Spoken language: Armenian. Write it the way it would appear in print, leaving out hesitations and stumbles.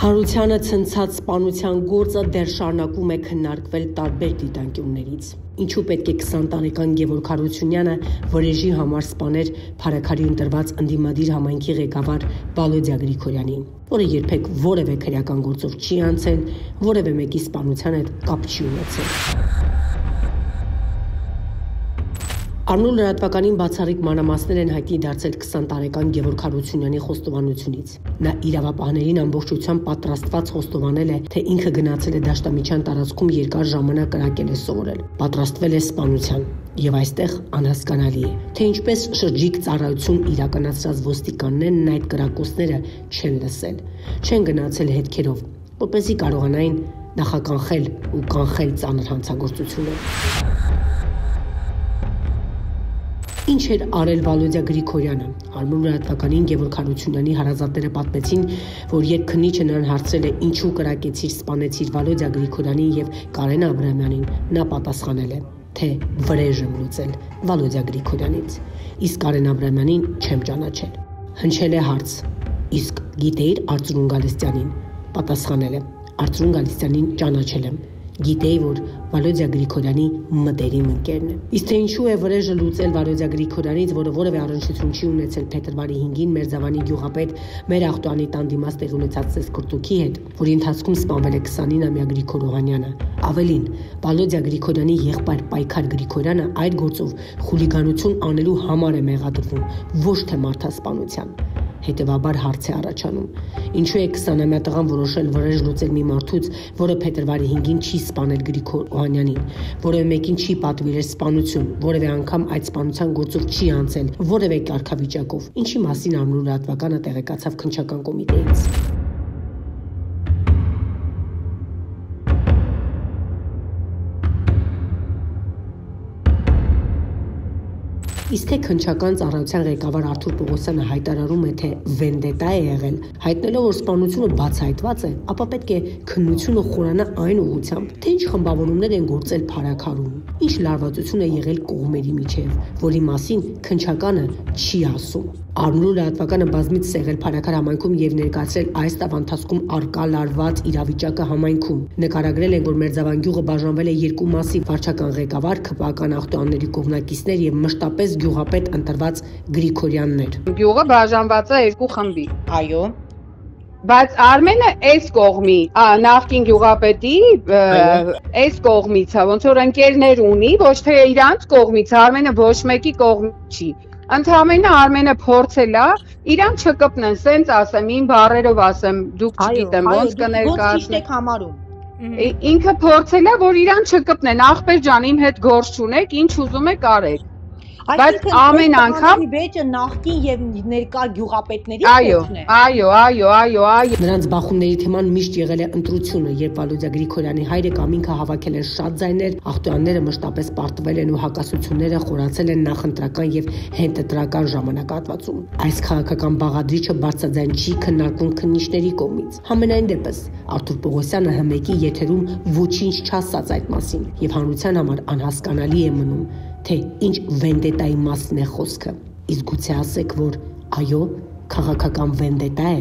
Հարությանը ցնցած սպանության գործը դեռ շարունակում է քննարկվել տարբեր դիտանկյուններից։ Ինչու պետք է 20 տարեկան Գևորգ Հարությունյանը Վրեժի համար սպաներ Փարաքարի ընտրված ընդդիմադիր համայնքի ղեկավար Վալոդյա Գրիգորյանին, որը երբեք որևէ քրեական գործով չի անցել, որևէ մեկի սպանության հետ կապ չի ունեցել։ Առնու լրատվականին բացառիկ մանրամասներ են հայտնի դարձել 20 տարեկան Գևորգ Հարությունյանի խոստովանությունից։ Նա իրավապահներին ամբողջությամբ պատրաստված խոստովանել է, թե ինքը գնացել է դաշտամիջյան տարածքում երկար ժամանակ կրակել է սովորել, պատրաստվել է սպանության, եւ այստեղ անհասկանալի է, թե ինչպես շրջիկ ծառայություն իրականացրած ոստիկաններն այդ կրակոցները չեն լսել, չեն գնացել հետքերով, որպեսզի կարողանային նախականխել ու կանխել ծանր հանցագործությունները։ Ինչ էր արել Վալոդյա Գրիգորյանը։ Արմուն լրատվականին Գևորգ Հարությունյանի հարազատները պատմեցին, որ երբ քննիչը նրան հարցրել է ինչու կրակեցիր, սպանեցիր Վալոդյա Գրիգորյանին եւ Կարեն Աբրահամյանին, նա պատասխանել է, թե վրեժ եմ լուծել Վալոդյա Գրիգորյանից, իսկ Կարեն Աբրահամյանին չեմ ճանաչել։ Հնչել է հարց. իսկ գիտեիր Արծրուն Գալստյանին, պատասխանել է, Արծրուն Գալստյանին ճանաչել եմ, գիտեի, որ Վալոդյա Գրիգորյանի մտերիմ ընկերն է։ Իսկ թե ինչու է վրեժը լուծել Վալոդյա Գրիգորյանից, որը որևէ առնչություն չի ունեցել փետրվարի 5-ին Մերձավանի գյուղապետ մեր Ախտոյանի տան դիմաց տեղի ունեցած ծեսկրտուքի հետ, որի ընթացքում սպանվել է 29-ամյա Գրիգոր Օհանյանը։ Ավելին, Վալոդյա Գրիգորյանի եղբայր Պայքար Գրիգորյանը այդ գործով խուլիգանություն անելու համար է մեղադրվում, ոչ թե մարդասպանության։ Հետևաբար հարց է առաջանում. ինչու է 20-ամյա տղան որոշել վրեժ լուծել մի մարդուց, որը փետրվարի 5-ին չի սպանել Գրիգոր Օհանյանին, որևէ մեկին չի պատվիրել սպանություն, որևէ անգամ այդ սպանության գործով չի անցել, որևէ կարգավիճակով, ինչի մասին Արմնու լրատվականը տեղեկացավ քննչական կոմիտեից։ Իսկ թե քննչական ծառայության ղեկավար Արթուր Պողոսյանը հայտարարում է, թե վենդետա է եղել, հայտնելով, որ սպանությունը բացահայտված է, ապա պետք է քննությունը խորանա այն ուղղությամբ, թե ինչ խմբավորումներ են գործել Փարաքարում, ինչ լարվածություն է եղել կողմերի միջև, որի մասին քննչականը չի ասում։ Արմնու լրատվականը բազմիցս եղել Փարաքար համայնքում եւ ներկայացրել այս տավանթացքում արկա լարված իրավիճակը համայնքում։ Նկարագրել են, որ Մերձավան գյուղը բաժանվել է երկու մասի՝ վարչական ղեկավար, քպական ախտոյանների կողմնակիցներ եւ մշտապես գյուղապետ ընտրված Գրիգորյաններ։ Գյուղը բաժանված է երկու խմբի։ Այո։ Բայց Արմենը այս կողմի, նախկին գյուղապետի այս կողմից է, ոնց որ ընկերներ ունի, ոչ թե իրանց կողմից, Արմենը ոչ մեկի կողմից չի։ Ընդհանրապես Արմենը փորձել է, իրան չկպնեն, սենց ասեմ, ին բառերով ասեմ, դուք չգիտեմ, ոնց կներկայացնեք համարում։ Ինքը փորձել է, որ իրան չկպնեն, ախպեր ջան, իմ հետ գործ չունեք, ինչ ուզում եք արեք։ Բայց ամեն անգամ վեճը նախկին եւ ներկա գյուղապետների կողմն է։ Այո։ Նրանց բախումների թեման միշտ եղել է ընտրությունը, երբ Վալոդյա Գրիգորյանի հայրը Կամինքը հավաքել է շատ ձայներ, ախտոյանները մշտապես պարտվել են ու հակասությունները խորացել են նախընտրական եւ հենթընտրական ժամանակահատվածում։ Այս քաղաքական բաղադրիչը բարձրաձայն չի քննարկվում քննիչների կողմից։ Համենայն դեպս Արթուր Պողոսյանը ՀՄԿ-ի եթերում ոչինչ չասաց այդ մասին եւ հանրության համար անհասկանալի է մնում, թե ինչ վենդետայի մասին է խոսքը։ Իսկ գուցե ասեք, որ այո, քաղաքական վենդետա է։